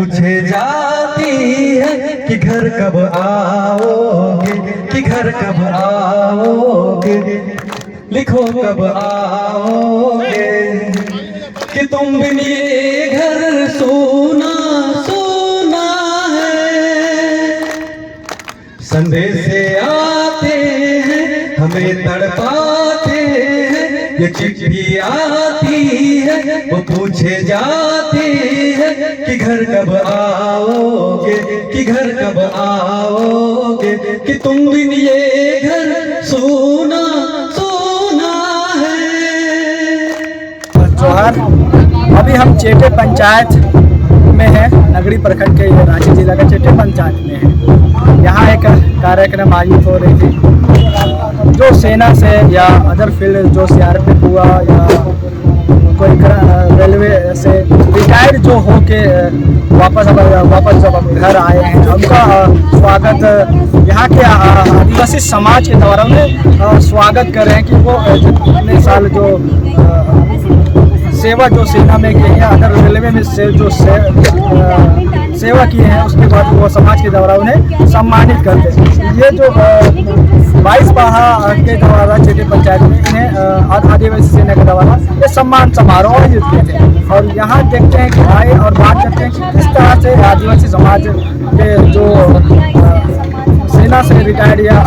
पूछे जाती है कि घर कब आओगे, कि घर कब आओगे, लिखो कब आओगे, कि तुम बिन ये घर सोना सोना है। संदेशे आते हैं हमें तड़पाते हैं, ये चिट्ठी आती है वो पूछे जाती है कि घर कब आओगे, कि घर कब आओगे, कि तुम बिन ये घर सोना सोना है। जोहार, अभी हम चेटे पंचायत में हैं, नगरी प्रखंड के रांची जिला का चेटे पंचायत में है। यहाँ एक कार्यक्रम आयोजित हो रही थी जो सेना से या अदर फील्ड जो सीआरपीएफ हुआ या कोई रेलवे से रिटायर्ड जो हो के वापस जब घर आए हैं उनका स्वागत यहाँ के आदिवासी समाज के द्वारा उन्हें स्वागत कर रहे हैं कि वो इतने साल जो सेवा जो सेना में की है, अदर रेलवे में से जो सेवा की है उसके बाद वो समाज के द्वारा उन्हें सम्मानित करते हैं। ये जो 22 पाहा के द्वारा चेटे पंचायत में इन्हें आदिवासी सेना के द्वारा ये सम्मान समारोह आयोजित किए थे। और यहाँ देखते हैं कि आए और बात करते हैं कि किस तरह से आदिवासी समाज के जो सेना से रिटायर्ड या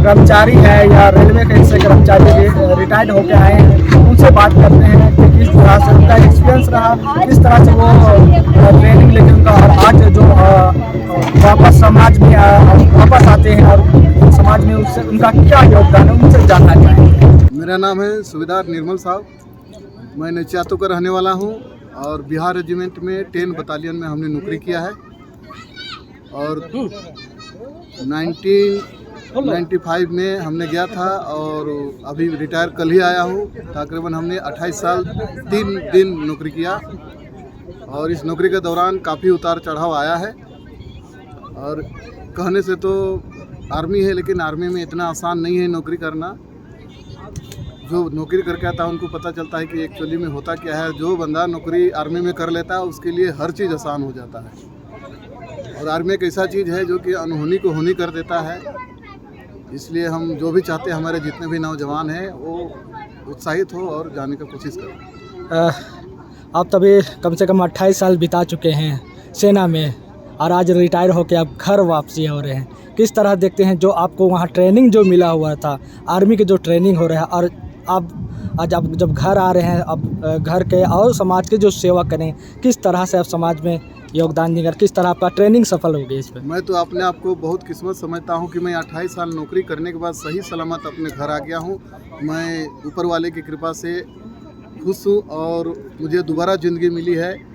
कर्मचारी है या रेलवे के से कर्मचारी रिटायर्ड होकर आए हैं उनसे बात करते हैं कि किस तरह से उनका एक्सपीरियंस रहा, किस तरह से वो ट्रेनिंग लेके उनका और आज जो वापस समाज में वापस आते हैं और समाज में उससे उनका क्या योगदान है उनसे जानना चाहेंगे। मेरा नाम है सुबेदार निर्मल साहब, मैं नचियातो का रहने वाला हूँ और बिहार रेजिमेंट में 10 बटालियन में हमने नौकरी किया है और 1995 में हमने गया था और अभी रिटायर कल ही आया हूँ। तकरीबन हमने 28 साल 3 दिन नौकरी किया और इस नौकरी के दौरान काफ़ी उतार चढ़ाव आया है। और कहने से तो आर्मी है लेकिन आर्मी में इतना आसान नहीं है नौकरी करना। जो नौकरी करके आता है उनको पता चलता है कि एक्चुअली में होता क्या है। जो बंदा नौकरी आर्मी में कर लेता है उसके लिए हर चीज़ आसान हो जाता है और आर्मी एक ऐसा चीज़ है जो कि अनहोनी को होनी कर देता है। इसलिए हम जो भी चाहते हैं हमारे जितने भी नौजवान हैं वो उत्साहित हो और जाने का कोशिश करें। आप तभी कम से कम 28 साल बिता चुके हैं सेना में और आज रिटायर होकर आप घर वापसी हो रहे हैं। किस तरह देखते हैं जो आपको वहाँ ट्रेनिंग जो मिला हुआ था, आर्मी के जो ट्रेनिंग हो रहा है और आज आप जब घर आ रहे हैं, अब घर के और समाज के जो सेवा करें, किस तरह से आप समाज में योगदान देंगे, किस तरह आपका ट्रेनिंग सफल होगी इस पर? मैं तो अपने आप को बहुत किस्मत समझता हूं कि मैं 28 साल नौकरी करने के बाद सही सलामत अपने घर आ गया हूं। मैं ऊपर वाले की कृपा से खुश हूं और मुझे दोबारा ज़िंदगी मिली है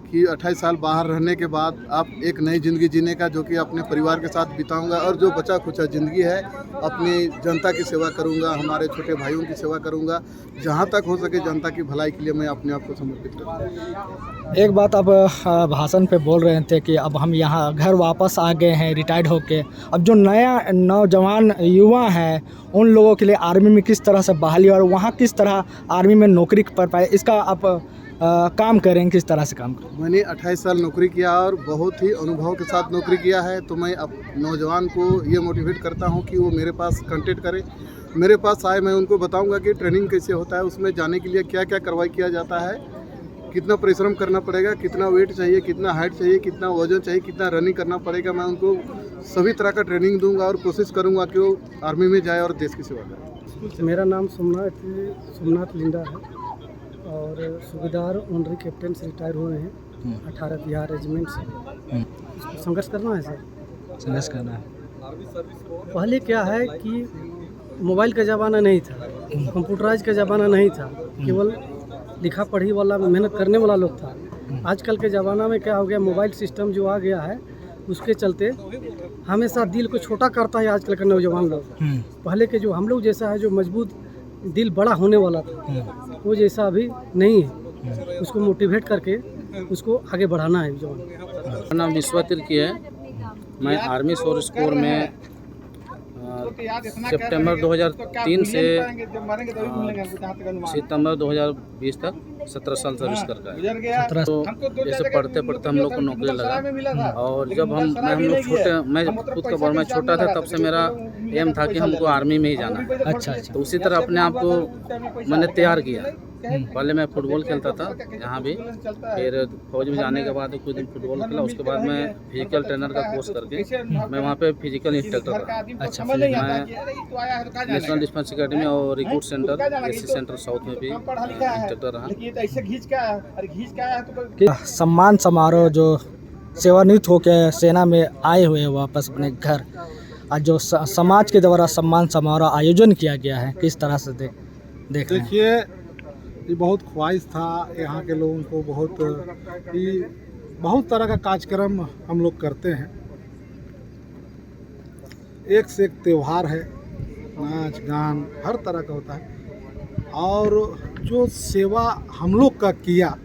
कि 28 साल बाहर रहने के बाद आप एक नई ज़िंदगी जीने का जो कि अपने परिवार के साथ बिताऊंगा और जो बचा खुचा ज़िंदगी है अपनी जनता की सेवा करूंगा, हमारे छोटे भाइयों की सेवा करूंगा। जहां तक हो सके जनता की भलाई के लिए मैं अपने आप को समर्पित करूँगा। एक बात आप भाषण पे बोल रहे थे कि अब हम यहाँ घर वापस आ गए हैं रिटायर्ड होके, अब जो नया नौजवान युवा हैं उन लोगों के लिए आर्मी में किस तरह से बहाली और वहाँ किस तरह आर्मी में नौकरी कर पाए, इसका आप काम करें, किस तरह से काम करें? मैंने 28 साल नौकरी किया और बहुत ही अनुभव के साथ नौकरी किया है। तो मैं अब नौजवान को ये मोटिवेट करता हूँ कि वो मेरे पास कांटेक्ट करें, मेरे पास आए। मैं उनको बताऊँगा कि ट्रेनिंग कैसे होता है, उसमें जाने के लिए क्या क्या कार्रवाई किया जाता है, कितना परिश्रम करना पड़ेगा, कितना वेट चाहिए, कितना हाइट चाहिए, कितना वजन चाहिए, कितना रनिंग करना पड़ेगा। मैं उनको सभी तरह का ट्रेनिंग दूंगा और कोशिश करूंगा कि वो आर्मी में जाए और देश की सेवा करे। मेरा नाम सोमनाथ लिंडा है और सूबेदार ऑनरी कैप्टन से रिटायर हुए हैं 18 बिहार रेजिमेंट से। संघर्ष करना है सर, संघर्ष करना है। पहले क्या है कि मोबाइल का ज़माना नहीं था, कंप्यूटराइज का ज़माना नहीं था, केवल लिखा पढ़ी वाला मेहनत करने वाला लोग था। आजकल के ज़माना में क्या हो गया, मोबाइल सिस्टम जो आ गया है उसके चलते हमेशा दिल को छोटा करता है आजकल का नौजवान लोग। पहले के जो हम लोग जैसा है जो मजबूत दिल बड़ा होने वाला था वो जैसा अभी नहीं है। उसको मोटिवेट करके उसको आगे बढ़ाना है। जो मेरा नाम विश्वा तिर्की है, मैं आर्मी सोर्स कोर में सितंबर 2003 से सितंबर 2020 तक 17 साल सर्विस करके आया। तो जैसे पढ़ते पढ़ते हम लोग को नौकरी लगा, और जब मैं खुद का मैं छोटा था तब से मेरा एम था कि हमको आर्मी में ही जाना है। अच्छा अच्छा। तो उसी तरह अपने आप को मैंने तैयार किया। पहले मैं फुटबॉल खेलता था यहाँ भी, फिर फौज में जाने के बाद कुछ दिन फुटबॉल खेला, उसके बाद मैं फिजिकल ट्रेनर का कोर्स करके मैं वहाँ पे फिजिकल इंस्ट्रक्टर रहा। अच्छा, मैं नेशनल डिफेंस अकेडमी और recruit centre SC centre south में भी इंस्ट्रक्टर रहा। सम्मान समारोह जो सेवानिवृत्त होकर सेना में आए हुए हैं वापस अपने घर, आज जो समाज के द्वारा सम्मान समारोह आयोजन किया गया है, किस तरह से देख रहे हैं? देखिए, ये बहुत ख्वाहिश था यहाँ के लोगों को, बहुत तरह का कार्यक्रम हम लोग करते हैं। एक से एक त्यौहार है, नाच गान हर तरह का होता है, और जो सेवा हम लोग का किया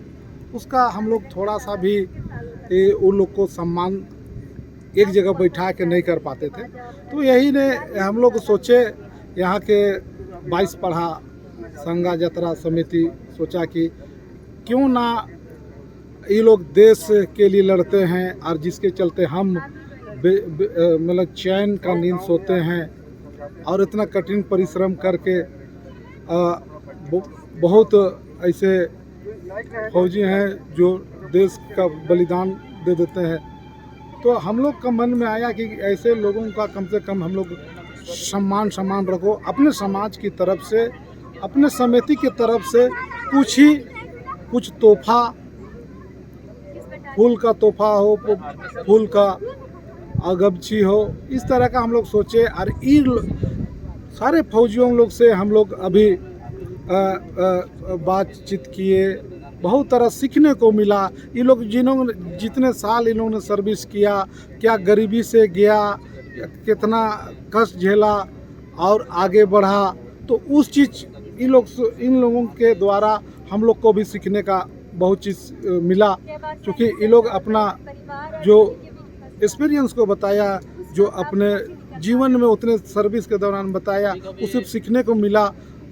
उसका हम लोग थोड़ा सा भी उन लोग को सम्मान एक जगह बैठा के नहीं कर पाते थे। तो यही ने हम लोग सोचे, यहाँ के 22 पढ़ा संगा जतरा समिति सोचा कि क्यों ना ये लोग देश के लिए लड़ते हैं, और जिसके चलते हम मतलब चैन का नींद सोते हैं, और इतना कठिन परिश्रम करके बहुत ऐसे फौजी हैं जो देश का बलिदान दे देते हैं। तो हम लोग का मन में आया कि ऐसे लोगों का कम से कम हम लोग सम्मान रखो, अपने समाज की तरफ से, अपने समिति की तरफ से कुछ तोहफा, फूल का तोहफा हो, फूल का गमछी हो, इस तरह का हम लोग सोचे। और सारे फौजियों लोग से हम लोग अभी बातचीत किए, बहुत तरह सीखने को मिला। ये लोग जितने साल इन लोगों ने सर्विस किया, क्या गरीबी से गया, कितना कष्ट झेला और आगे बढ़ा, तो उस चीज़ इन लोगों के द्वारा हम लोग को भी सीखने का बहुत चीज़ मिला। क्योंकि ये लोग अपना जो एक्सपीरियंस को बताया, जो अपने जीवन में उतने सर्विस के दौरान बताया, उसे सीखने को मिला,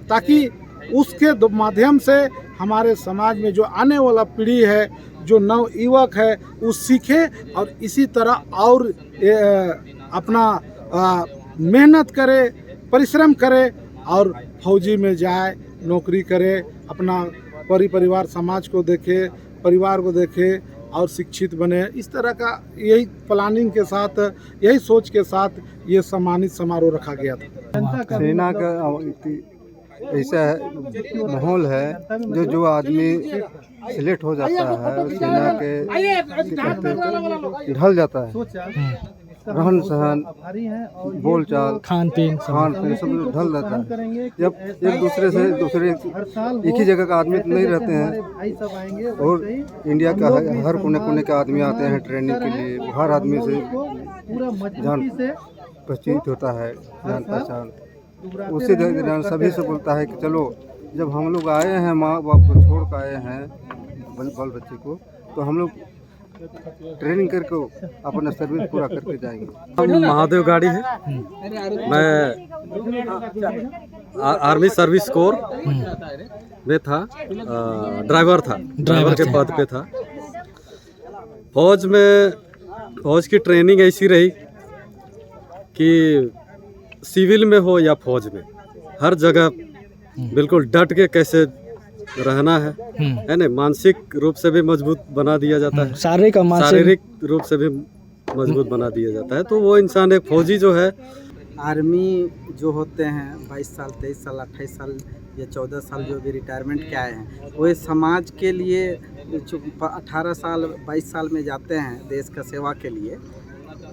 ताकि उसके माध्यम से हमारे समाज में जो आने वाला पीढ़ी है, जो नव युवक है, वो सीखे और इसी तरह और अपना मेहनत करे, परिश्रम करे और फौजी में जाए, नौकरी करे, अपना परिवार समाज को देखे, परिवार को देखे और शिक्षित बने। इस तरह का यही प्लानिंग के साथ, यही सोच के साथ ये सम्मानित समारोह रखा गया था। सेना का ऐसा माहौल है, जो आदमी सिलेक्ट हो जाता है सेना के ढल जाता है, रहन सहन, बोलचाल, खान पीन सब ढल जाता है। जब एक दूसरे एक ही जगह का आदमी नहीं रहते हैं, और इंडिया का हर कोने के आदमी आते हैं ट्रेनिंग के लिए, हर आदमी से जान पहचान होता है, जान पहचान उसी दौरान सभी से बोलता है कि चलो, जब हम लोग आए हैं, माँ बाप को छोड़ कर आए हैं, बाल बच्चे को, तो हम लोग ट्रेनिंग करके अपना सर्विस पूरा करके जाएंगे। हम महादेव गाड़ी है, मैं आर्मी सर्विस कोर में था, ड्राइवर के पद पे था। फौज की ट्रेनिंग ऐसी रही कि सिविल में हो या फौज में, हर जगह बिल्कुल डट के कैसे रहना है ना, मानसिक रूप से भी मजबूत बना दिया जाता है, शारीरिक रूप से भी मजबूत बना दिया जाता है। तो वो इंसान, एक फौजी जो है, आर्मी जो होते हैं 22 साल 23 साल 28 साल या 14 साल जो भी रिटायरमेंट के आए हैं, वो समाज के लिए 18 साल 22 साल में जाते हैं देश का सेवा के लिए,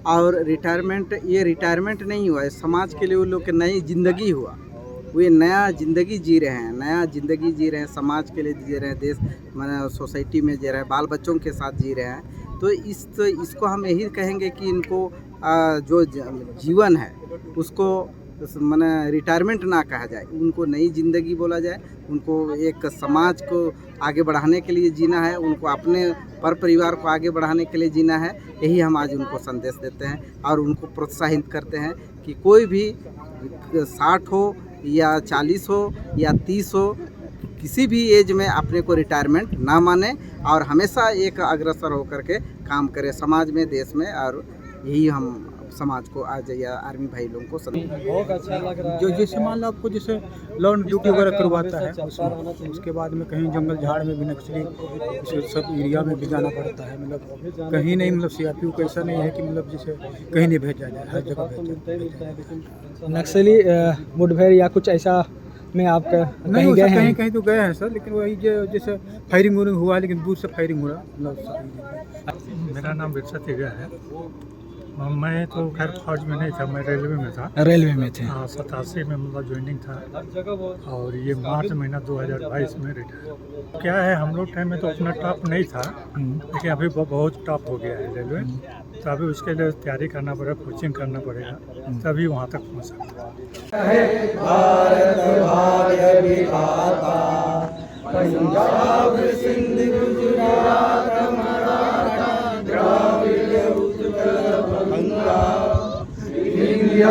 और ये रिटायरमेंट नहीं हुआ है, समाज के लिए वो लोग की नई ज़िंदगी हुआ, वे नया ज़िंदगी जी रहे हैं, समाज के लिए जी रहे हैं, देश माने सोसाइटी में जी रहे हैं, बाल बच्चों के साथ जी रहे हैं। तो इसको हम यही कहेंगे कि इनको जो जीवन है उसको माने रिटायरमेंट ना कहा जाए, उनको नई ज़िंदगी बोला जाए, उनको एक समाज को आगे बढ़ाने के लिए जीना है, उनको अपने परिवार को आगे बढ़ाने के लिए जीना है। यही हम आज उनको संदेश देते हैं और उनको प्रोत्साहित करते हैं कि कोई भी 60 हो या 40 हो या 30 हो, किसी भी एज में अपने को रिटायरमेंट ना माने और हमेशा एक अग्रसर होकर के काम करे समाज में, देश में। और यही हम समाज को आज या आर्मी भाई लोगों को बहुत अच्छा लग रहा है। जो जैसे मान लो आपको जैसे लॉन्ग ड्यूटी वगैरह करवाता है उसके बाद में कहीं जंगल झाड़ में भी नक्सली सब एरिया में भी जाना पड़ता है। मतलब कहीं नहीं, मतलब सीआरपीओ को ऐसा नहीं है कि मतलब जैसे कहीं नहीं भेजा जाए, हर जगह भेजा जाए। नक्सली मुठभेड़ या कुछ ऐसा में आप नहीं, कहीं कहीं तो गए हैं सर, लेकिन वही जैसे फायरिंग वूरिंग हुआ, लेकिन दूर से फायरिंग हुआ। मेरा नाम बिरसा तिगा है। मैं तो खैर फौज में नहीं था, मैं रेलवे में था। रेलवे में थे? हाँ, 87 में मतलब ज्वाइनिंग था और ये मार्च महीना 2022 में रिटायर। क्या है, हम लोग टाइम में तो उतना टफ नहीं था, लेकिन अभी बहुत टफ हो गया है रेलवे। तो अभी उसके लिए तैयारी करना पड़ेगा, कोचिंग करना पड़ेगा, तभी वहाँ तक पहुँच सकते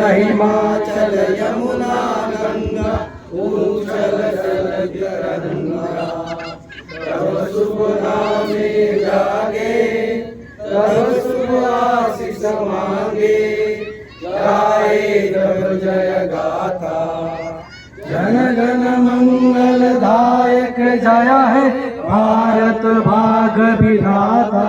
हिमाचल यमुना गंगा उच्छल तरंगा, तब शुभ नामे जागे, तब शुभ आशीष मांगे, गाए तब जय गाथा। जन गण मंगल दायक जय है भारत भाग्य विधाता।